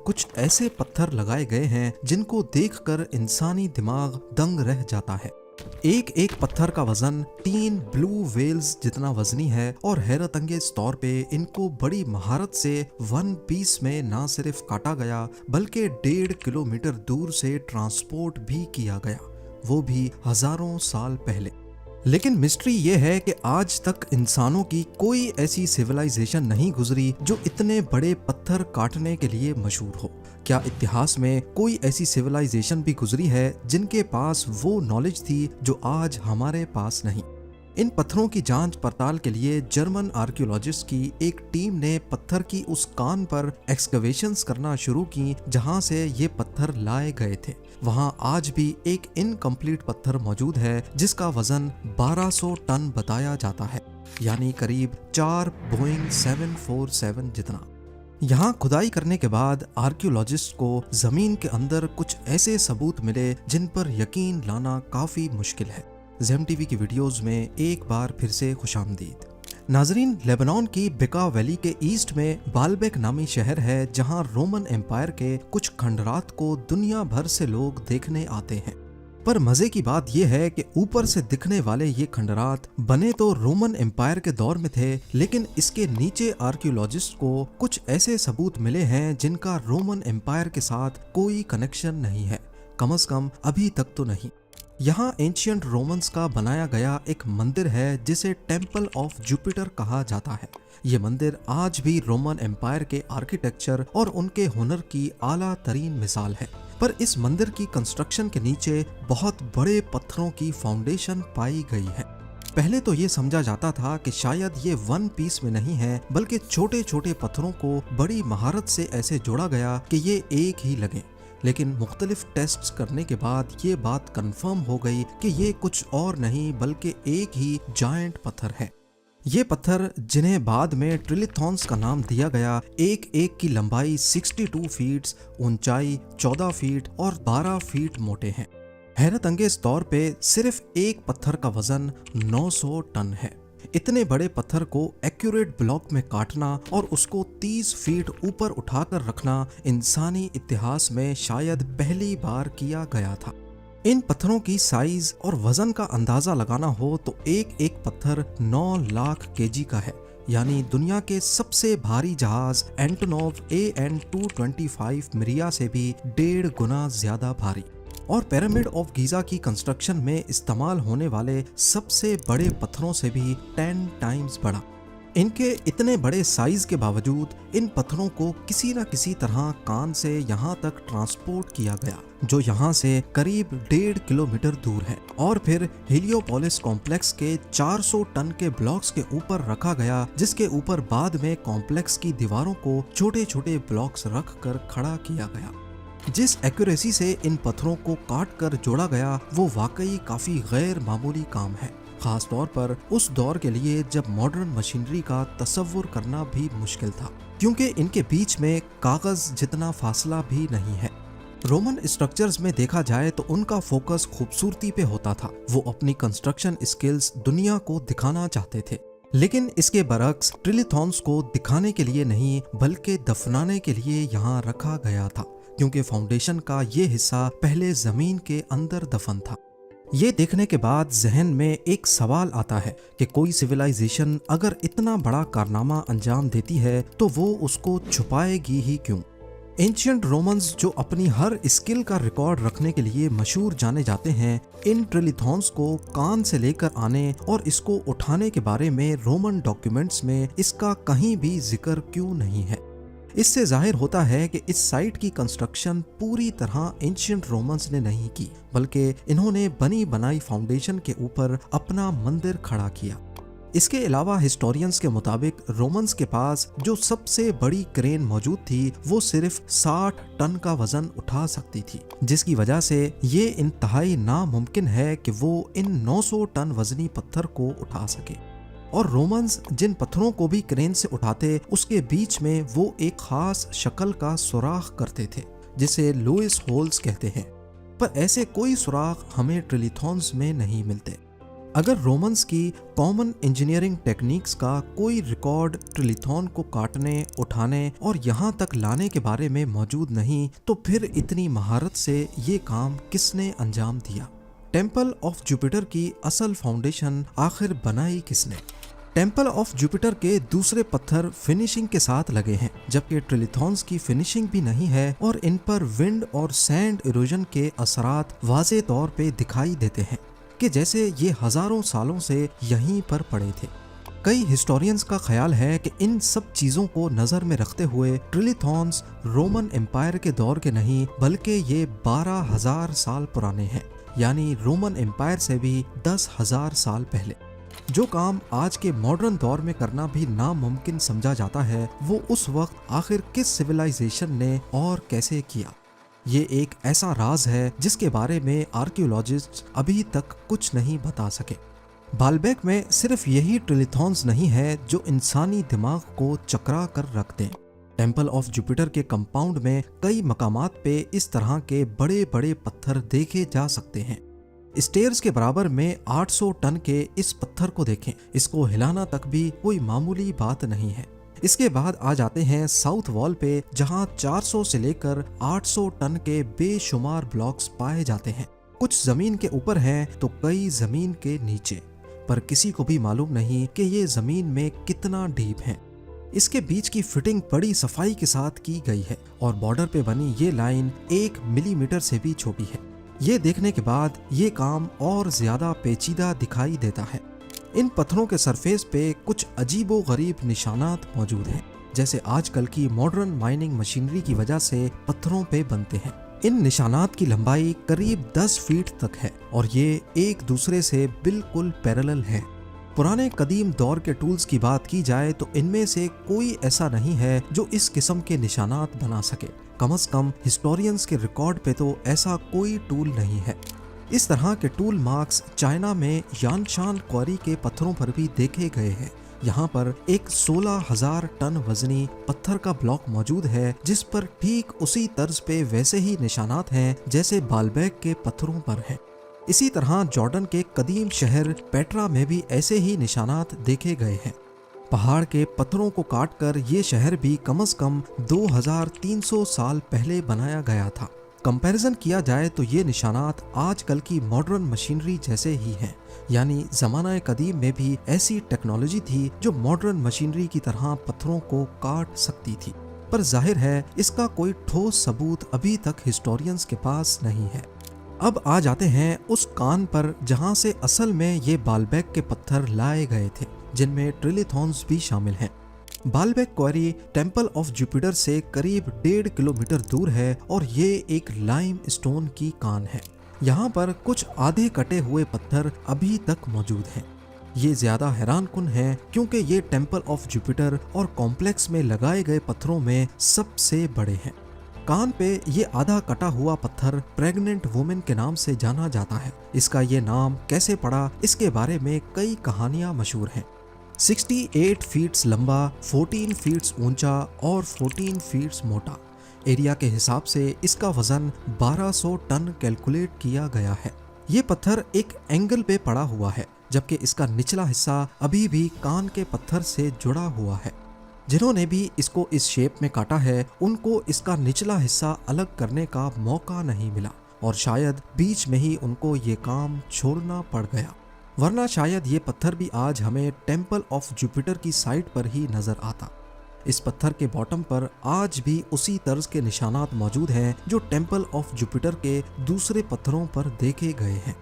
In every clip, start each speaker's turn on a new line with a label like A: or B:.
A: कुछ ऐसे पत्थर लगाए गए हैं जिनको देखकर इंसानी दिमाग दंग रह जाता है। एक एक पत्थर का वजन 3 ब्लू व्हेल्स जितना वजनी है और हैरत अंगेज तौर पे इनको बड़ी महारत से वन पीस में ना सिर्फ काटा गया बल्कि 1.5 किलोमीटर दूर से ट्रांसपोर्ट भी किया गया, वो भी हजारों साल पहले। लेकिन मिस्ट्री ये है कि आज तक इंसानों की कोई ऐसी सिविलाइजेशन नहीं गुजरी जो इतने बड़े पत्थर काटने के लिए मशहूर हो। क्या इतिहास में कोई ऐसी सिविलाइजेशन भी गुजरी है जिनके पास वो नॉलेज थी जो आज हमारे पास नहीं? इन पत्थरों की जांच पड़ताल के लिए जर्मन आर्कियोलॉजिस्ट की एक टीम ने पत्थर की उस कान पर एक्सकवेशंस करना शुरू की जहां से ये पत्थर लाए गए थे। वहां आज भी एक इनकम्प्लीट पत्थर मौजूद है जिसका वजन 1200 टन बताया जाता है, यानी करीब 4 बोइंग 747 जितना। यहाँ खुदाई करने के बाद आर्कियोलॉजिस्ट को जमीन के अंदर कुछ ऐसे सबूत मिले जिन पर यकीन लाना काफी मुश्किल है। ज़ेम टीवी की वीडियोस में एक बार फिर से खुशामदीद। नाजरीन, लेबनान की बिका वैली के ईस्ट में बालबेक नामी शहर है जहां रोमन एम्पायर के कुछ खंडरात को दुनिया भर से लोग देखने आते हैं। पर मजे की बात यह है कि ऊपर से दिखने वाले ये खंडरात बने तो रोमन एम्पायर के दौर में थे, लेकिन इसके नीचे आर्कियोलॉजिस्ट को कुछ ऐसे सबूत मिले हैं जिनका रोमन एम्पायर के साथ कोई कनेक्शन नहीं है, कम से कम अभी तक तो नहीं। यहाँ एंशियंट रोमन्स का बनाया गया एक मंदिर है जिसे टेम्पल ऑफ जुपिटर कहा जाता है। ये मंदिर आज भी रोमन एम्पायर के आर्किटेक्चर और उनके हुनर की आला तरीन मिसाल है। पर इस मंदिर की कंस्ट्रक्शन के नीचे बहुत बड़े पत्थरों की फाउंडेशन पाई गई है। पहले तो ये समझा जाता था कि शायद ये वन पीस में नहीं है बल्कि छोटे छोटे पत्थरों को बड़ी महारत से ऐसे जोड़ा गया कि ये एक ही लगे, लेकिन मुख्तलिफ टेस्ट्स करने के बाद ये बात कंफर्म हो गई कि ये कुछ और नहीं बल्कि एक ही जायंट पत्थर है। ये पत्थर, जिन्हें बाद में ट्रिलिथॉन्स का नाम दिया गया, एक एक की लंबाई 62 फीट, ऊंचाई 14 फीट और 12 फीट मोटे हैं। हैरत अंगेज तौर पे सिर्फ एक पत्थर का वजन 900 टन है। इतने बड़े पत्थर को एक्यूरेट ब्लॉक में काटना और उसको 30 फीट ऊपर उठाकर रखना इंसानी इतिहास में शायद पहली बार किया गया था। इन पत्थरों की साइज और वजन का अंदाजा लगाना हो तो एक एक पत्थर 9 लाख केजी का है, यानी दुनिया के सबसे भारी जहाज एंटोनोव AN-225 मिरिया से भी 1.5 गुना ज्यादा भारी। और पिरामिड ऑफ गीजा की कंस्ट्रक्शन में इस्तेमाल होने वाले सबसे बड़े पत्थरों से भी 10 टाइम्स बड़ा। इनके इतने बड़े साइज के बावजूद इन पत्थरों को किसी न किसी तरह कान से यहाँ तक ट्रांसपोर्ट किया गया, जो यहाँ से करीब 1.5 किलोमीटर दूर है, और फिर हेलियोपोलिस कॉम्प्लेक्स के 400 टन के ब्लॉक्स के ऊपर रखा गया, जिसके ऊपर बाद में कॉम्प्लेक्स की दीवारों को छोटे छोटे ब्लॉक्स रख कर खड़ा किया गया। जिस एक्यूरेसी से इन पत्थरों को काट कर जोड़ा गया वो वाकई काफी गैर मामूली काम है, खास तौर पर उस दौर के लिए जब मॉडर्न मशीनरी का तस्वुर करना भी मुश्किल था, क्योंकि इनके बीच में कागज जितना फासला भी नहीं है। रोमन स्ट्रक्चर्स में देखा जाए तो उनका फोकस खूबसूरती पे होता था, वो अपनी कंस्ट्रक्शन स्किल्स दुनिया को दिखाना चाहते थे। लेकिन इसके बरक्स ट्रिलिथॉन्स को दिखाने के लिए नहीं बल्कि दफनाने के लिए यहाँ रखा गया था, क्योंकि फाउंडेशन का ये हिस्सा पहले जमीन के अंदर दफन था। ये देखने के बाद जहन में एक सवाल आता है कि कोई सिविलाइजेशन अगर इतना बड़ा कारनामा अंजाम देती है तो वो उसको छुपाएगी ही क्यों? एंशियंट रोमन्स, जो अपनी हर स्किल का रिकॉर्ड रखने के लिए मशहूर जाने जाते हैं, इन ट्रिलिथॉन्स को कान से लेकर आने और इसको उठाने के बारे में रोमन डॉक्यूमेंट्स में इसका कहीं भी जिक्र क्यों नहीं है? इससे जाहिर होता है कि इस साइट की कंस्ट्रक्शन पूरी तरह एंशियंट रोमन्स ने नहीं की, बल्कि इन्होंने बनी बनाई फाउंडेशन के ऊपर अपना मंदिर खड़ा किया। इसके अलावा हिस्टोरियंस के मुताबिक रोमन्स के पास जो सबसे बड़ी क्रेन मौजूद थी वो सिर्फ 60 टन का वजन उठा सकती थी, जिसकी वजह से ये इंतहाई नामुमकिन है कि वो इन 900 टन वजनी पत्थर को उठा सके। और रोमन्स जिन पत्थरों को भी क्रेन से उठाते उसके बीच में वो एक खास शक्ल का सुराख करते थे जिसे लुइस होल्स कहते हैं, पर ऐसे कोई सुराख हमें ट्रिलिथॉन्स में नहीं मिलते। अगर रोमन्स की कॉमन इंजीनियरिंग टेक्निक्स का कोई रिकॉर्ड ट्रिलिथॉन को काटने, उठाने और यहाँ तक लाने के बारे में मौजूद नहीं, तो फिर इतनी महारत से ये काम किसने अंजाम दिया? टेम्पल ऑफ जुपिटर की असल फाउंडेशन आखिर बनाई किसने? टेम्पल ऑफ जुपिटर के दूसरे पत्थर फिनिशिंग के साथ लगे हैं, जबकि ट्रिलिथॉन्स की फिनिशिंग भी नहीं है और इन पर विंड और सैंड इरोजन के असरात वाज़े तौर पे दिखाई देते हैं कि जैसे ये हजारों सालों से यहीं पर पड़े थे। कई हिस्टोरियंस का ख्याल है कि इन सब चीज़ों को नज़र में रखते हुए ट्रिलिथॉन्स रोमन एम्पायर के दौर के नहीं, बल्कि ये 12,000 साल पुराने हैं, यानी रोमन एम्पायर से भी 10,000 साल पहले। जो काम आज के मॉडर्न दौर में करना भी नामुमकिन समझा जाता है, वो उस वक्त आखिर किस सिविलाइजेशन ने और कैसे किया? ये एक ऐसा राज है जिसके बारे में आर्कियोलॉजिस्ट्स अभी तक कुछ नहीं बता सके। बालबेक में सिर्फ यही ट्रिलिथॉन्स नहीं है जो इंसानी दिमाग को चकरा कर रख दें। टेम्पल ऑफ जुपिटर के कंपाउंड में कई मकामात पे इस तरह के बड़े बड़े पत्थर देखे जा सकते हैं। स्टेयर्स के बराबर में 800 टन के इस पत्थर को देखें, इसको हिलाना तक भी कोई मामूली बात नहीं है। इसके बाद आ जाते हैं साउथ वॉल पे, जहां 400 से लेकर 800 टन के बेशुमार ब्लॉक्स पाए जाते हैं। कुछ जमीन के ऊपर हैं तो कई जमीन के नीचे, पर किसी को भी मालूम नहीं कि ये जमीन में कितना डीप है। इसके बीच की फिटिंग बड़ी सफाई के साथ की गई है और बॉर्डर पे बनी ये लाइन 1 मिलीमीटर से भी छोटी है। ये देखने के बाद ये काम और ज्यादा पेचीदा दिखाई देता है। इन पत्थरों के सरफेस पे कुछ अजीबो गरीब निशानात मौजूद हैं, जैसे आजकल की मॉडर्न माइनिंग मशीनरी की वजह से पत्थरों पे बनते हैं। इन निशानात की लंबाई करीब 10 फीट तक है और ये एक दूसरे से बिल्कुल पैरेलल है। पुराने कदीम दौर के टूल्स की बात की जाए तो इनमें से कोई ऐसा नहीं है जो इस किस्म के निशानात बना सके। कम से कम हिस्टोरियंस के रिकॉर्ड पे तो ऐसा कोई टूल नहीं है। इस तरह के टूल मार्क्स चाइना में यानशान क्वारी के पत्थरों पर भी देखे गए हैं। यहाँ पर एक 16,000 टन वजनी पत्थर का ब्लॉक मौजूद है, जिस पर ठीक उसी तर्ज पे वैसे ही निशानात हैं जैसे बालबेक के पत्थरों पर हैं। इसी तरह जॉर्डन के कदीम शहर पेट्रा में भी ऐसे ही निशानात देखे गए हैं। पहाड़ के पत्थरों को काटकर ये शहर भी कम से कम 2300 साल पहले बनाया गया था। कंपैरिजन किया जाए तो ये निशानात आजकल की मॉडर्न मशीनरी जैसे ही हैं, यानी ज़माना कदीम में भी ऐसी टेक्नोलॉजी थी जो मॉडर्न मशीनरी की तरह पत्थरों को काट सकती थी। पर जाहिर है इसका कोई ठोस सबूत अभी तक हिस्टोरियंस के पास नहीं है। अब आ जाते हैं उस कान पर जहां से असल में ये बालबेक के पत्थर लाए गए थे, जिनमें ट्रिलिथॉन्स भी शामिल हैं। Baalbek quarry temple of Jupiter से करीब 1.5 किलोमीटर दूर है और ये एक लाइम स्टोन की कान है। यहाँ पर कुछ आधे कटे हुए पत्थर अभी तक मौजूद हैं। ये ज्यादा हैरानकुन है क्योंकि ये टेम्पल ऑफ जुपिटर और कॉम्प्लेक्स में लगाए गए पत्थरों में सबसे बड़े हैं। कान पे ये आधा कटा हुआ पत्थर प्रेग्नेंट वुमेन के नाम से जाना जाता है। इसका ये नाम कैसे पड़ा, इसके बारे में कई कहानियां मशहूर हैं। 68 फीट लंबा, 14 फीट ऊंचा और 14 फीट मोटा। एरिया के हिसाब से इसका वजन 1200 टन कैलकुलेट किया गया है। ये पत्थर एक एंगल पे पड़ा हुआ है, जबकि इसका निचला हिस्सा अभी भी कान के पत्थर से जुड़ा हुआ है। जिन्होंने भी इसको इस शेप में काटा है, उनको इसका निचला हिस्सा अलग करने का मौका नहीं मिला और शायद बीच में ही उनको ये काम छोड़ना पड़ गया, वरना शायद ये पत्थर भी आज हमें टेम्पल ऑफ जुपिटर की साइट पर ही नजर आता। इस पत्थर के बॉटम पर आज भी उसी तर्ज के निशानात मौजूद हैं जो टेम्पल ऑफ जुपिटर के दूसरे पत्थरों पर देखे गए हैं।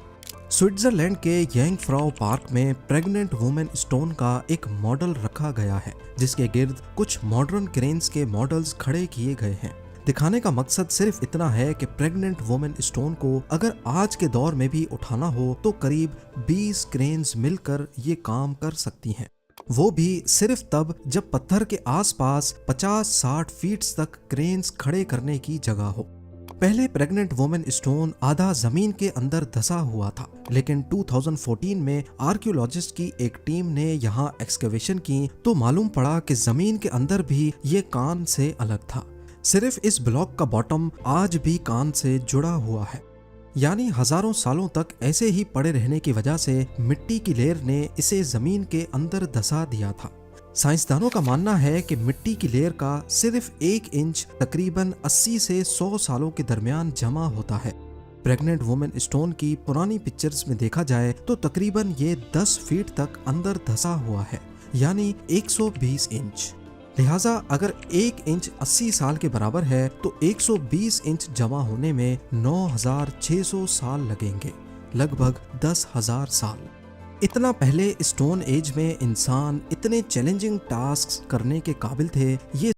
A: स्विट्जरलैंड के यांगफ्राउ पार्क में प्रेग्नेंट वुमेन स्टोन का एक मॉडल रखा गया है, जिसके गिर्द कुछ मॉडर्न क्रेन्स के मॉडल्स खड़े किए गए हैं। दिखाने का मकसद सिर्फ इतना है कि प्रेग्नेंट वुमेन स्टोन को अगर आज के दौर में भी उठाना हो तो करीब 20 क्रेन्स मिलकर ये काम कर सकती हैं। वो भी सिर्फ तब जब पत्थर के आसपास 50-60 फीट तक क्रेन्स खड़े करने की जगह हो। पहले प्रेग्नेंट वुमेन स्टोन आधा जमीन के अंदर धंसा हुआ था, लेकिन 2014 में आर्कियोलॉजिस्ट की एक टीम ने यहाँ एक्सकेवेशन की तो मालूम पड़ा कि जमीन के अंदर भी ये कान से अलग था। सिर्फ इस ब्लॉक का बॉटम आज भी कान से जुड़ा हुआ है। यानी हजारों सालों तक ऐसे ही पड़े रहने की वजह से मिट्टी की लेयर ने इसे जमीन के अंदर धंसा दिया था। साइंसदानों का मानना है कि मिट्टी की लेयर का सिर्फ 1 इंच तकरीबन 80 से 100 सालों के दरमियान जमा होता है। प्रेग्नेंट वुमेन स्टोन की पुरानी पिक्चर्स में देखा जाए तो तकरीबन ये 10 फीट तक अंदर धंसा हुआ है, यानी 120 इंच। लिहाजा अगर 1 इंच 80 साल के बराबर है तो 120 इंच जमा होने में 9600 साल लगेंगे, लगभग 10,000 साल। इतना पहले स्टोन एज में इंसान इतने चैलेंजिंग टास्क करने के काबिल थे, ये